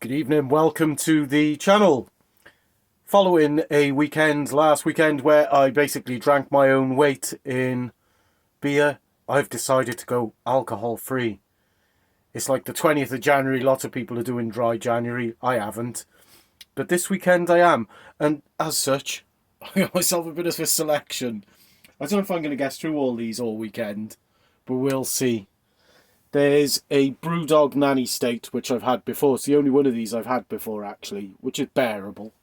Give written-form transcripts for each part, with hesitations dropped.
Good evening, welcome to the channel. Following a weekend, last weekend, where I basically drank my own weight in beer, I've decided to go alcohol free. It's like the 20th of January, lots of people are doing dry January, I haven't. But this weekend I am, and as such, I got myself a bit of a selection. I don't know if I'm going to get through all these all weekend, but we'll see. There's a Brewdog Nanny State, which I've had before. It's the only one of these I've had before, actually, which is bearable.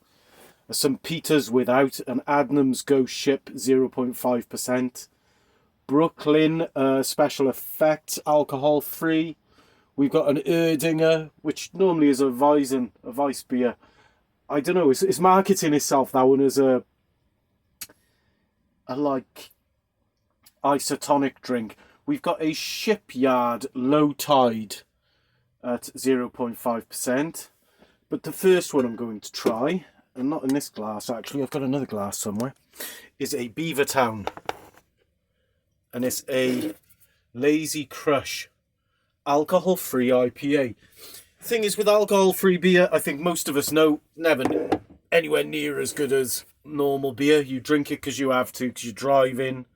A St. Peter's without, an Adnams Ghost Ship 0.5%. Brooklyn Special Effects alcohol free. We've got an Erdinger, which normally is a Weiss beer. I don't know, it's marketing itself, that one, as a like isotonic drink. We've got a Shipyard Low Tide at 0.5%. But the first one I'm going to try, and not in this glass actually, I've got another glass somewhere, is a Beavertown. And it's a Lazy Crush alcohol-free IPA. Thing is, with alcohol-free beer, I think most of us know, never anywhere near as good as normal beer. You drink it because you have to, because you're driving.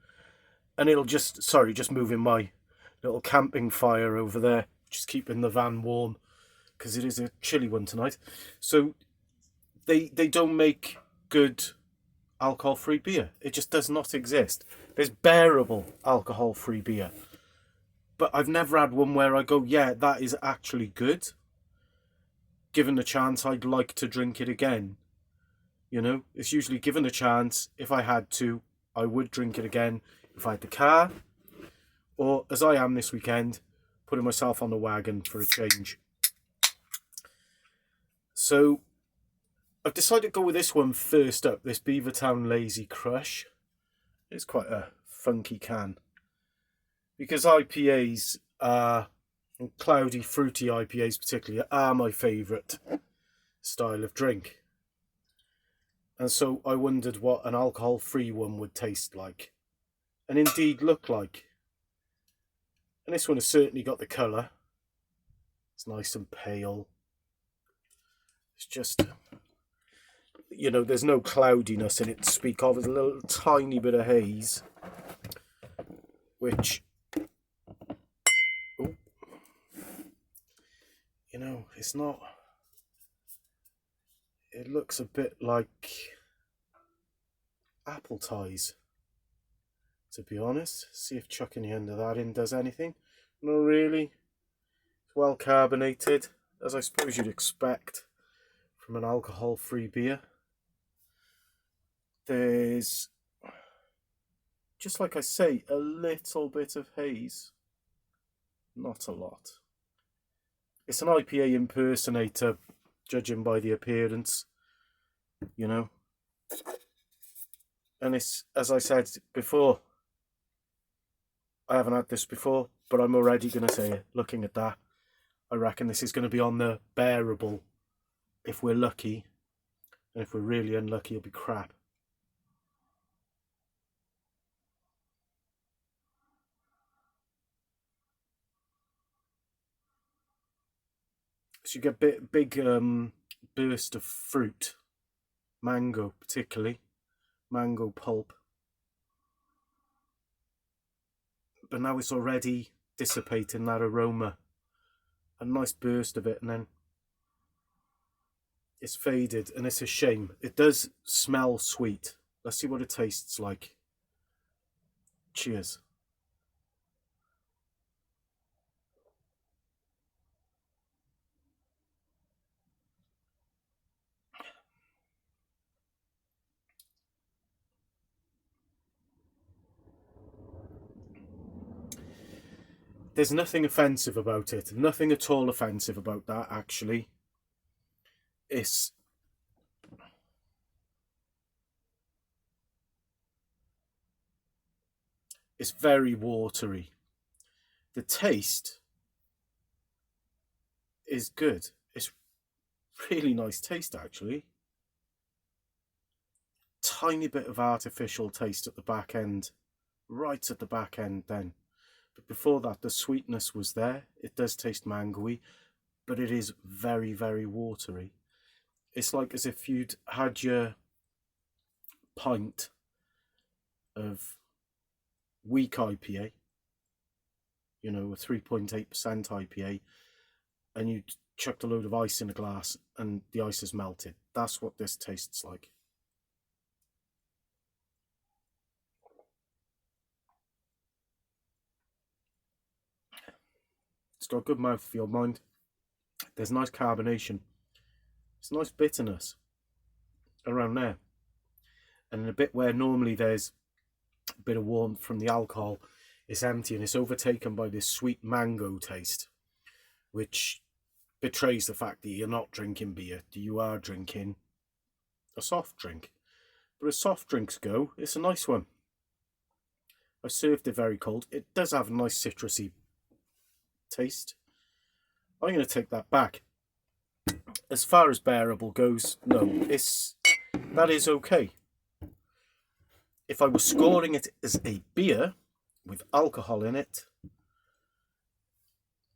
And it'll just moving my little camping fire over there, just keeping the van warm, because it is a chilly one tonight. So they don't make good alcohol-free beer. It just does not exist. There's bearable alcohol-free beer. But I've never had one where I go, yeah, that is actually good. Given the chance, I'd like to drink it again. You know, it's usually given a chance. If I had to, I would drink it again. If I had the car, or as I am this weekend, putting myself on the wagon for a change. So I've decided to go with this one first up, this Beavertown Lazy Crush. It's quite a funky can. Because IPAs are, and cloudy, fruity IPAs particularly, are my favourite style of drink. And so I wondered what an alcohol-free one would taste like. And indeed look like. And this one has certainly got the colour. It's nice and pale. It's just, you know, there's no cloudiness in it to speak of. There's a little tiny bit of haze, which, oh, you know, it's not, it looks a bit like apple ties, to be honest. See if chucking the end of that in does anything. Not really. It's well carbonated, as I suppose you'd expect from an alcohol-free beer. There's, just like I say, a little bit of haze. Not a lot. It's an IPA impersonator, judging by the appearance, you know. And it's, as I said before, I haven't had this before, but I'm already going to say it. Looking at that, I reckon this is going to be on the bearable if we're lucky. And if we're really unlucky, it'll be crap. So you get a big burst of fruit. Mango, particularly. Mango pulp. But now it's already dissipating that aroma. A nice burst of it, and then it's faded, and it's a shame. It does smell sweet. Let's see what it tastes like. Cheers. There's nothing offensive about it. Nothing at all offensive about that, actually. It's very watery. The taste is good. It's really nice taste, actually. Tiny bit of artificial taste at the back end. Right at the back end then. But before that, the sweetness was there. It does taste mangoey. but it is very, very watery. It's like as if you'd had your pint of weak IPA, you know, a 3.8% IPA, and you chucked a load of ice in a glass and the ice has melted. That's what this tastes like. It's got a good mouthfeel, mind. There's nice carbonation. It's nice bitterness around there. And in a bit where normally there's a bit of warmth from the alcohol, it's empty and it's overtaken by this sweet mango taste, which betrays the fact that you're not drinking beer. You are drinking a soft drink. But as soft drinks go, it's a nice one. I served it very cold. It does have a nice citrusy taste. I'm going to take that back. As far as bearable goes, no, that is okay. If I was scoring it as a beer with alcohol in it,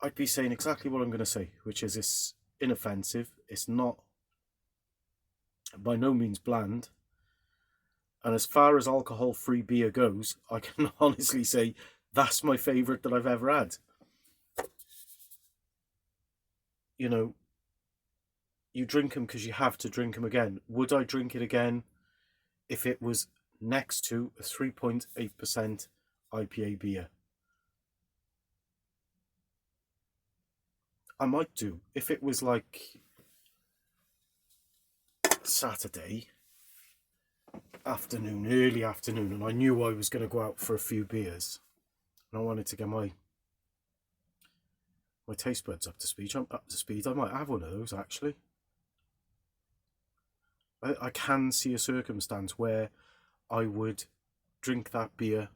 I'd be saying exactly what I'm going to say, which is it's inoffensive. It's not, by no means, bland. And as far as alcohol-free beer goes, I can honestly say that's my favourite that I've ever had. You know, you drink them because you have to drink them again. Would I drink it again if it was next to a 3.8% IPA beer? I might do. If it was like Saturday afternoon, early afternoon, and I knew I was going to go out for a few beers and I wanted to get my taste buds up to speed, I might have one of those actually. I can see a circumstance where I would drink that beer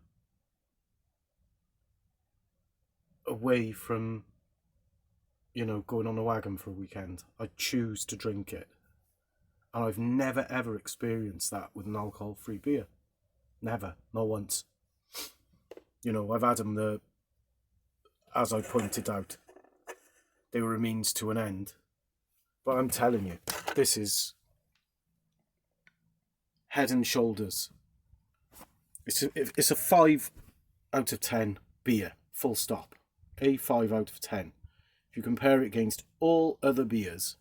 away from, you know, going on a wagon for a weekend. I choose to drink it. And I've never ever experienced that with an alcohol-free beer. Never. Not once. You know, I've had them, as I pointed out, they were a means to an end. But I'm telling you, this is head and shoulders. It's a 5 out of 10 beer, full stop. A 5 out of 10. If you compare it against all other beers,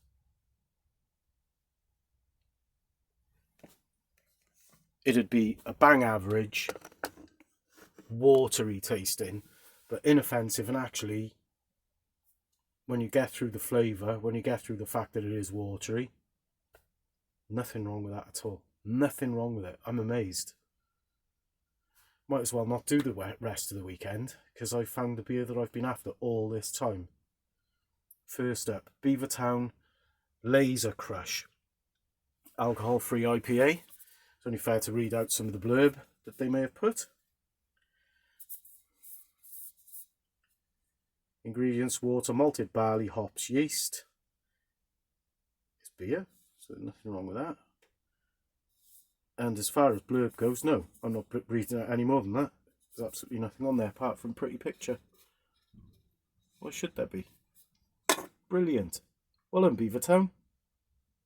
it'd be a bang average, watery tasting, but inoffensive. And actually, when you get through the flavour, when you get through the fact that it is watery, nothing wrong with that at all. Nothing wrong with it. I'm amazed. Might as well not do the rest of the weekend, because I found the beer that I've been after all this time. First up, Beavertown Lazer Crush. Alcohol-free IPA. It's only fair to read out some of the blurb that they may have put. Ingredients: water, malted barley, hops, yeast. It's beer, so nothing wrong with that. And as far as blurb goes, no, I'm not reading out any more than that. There's absolutely nothing on there apart from pretty picture. What should there be? Brilliant. Well done, Beavertown.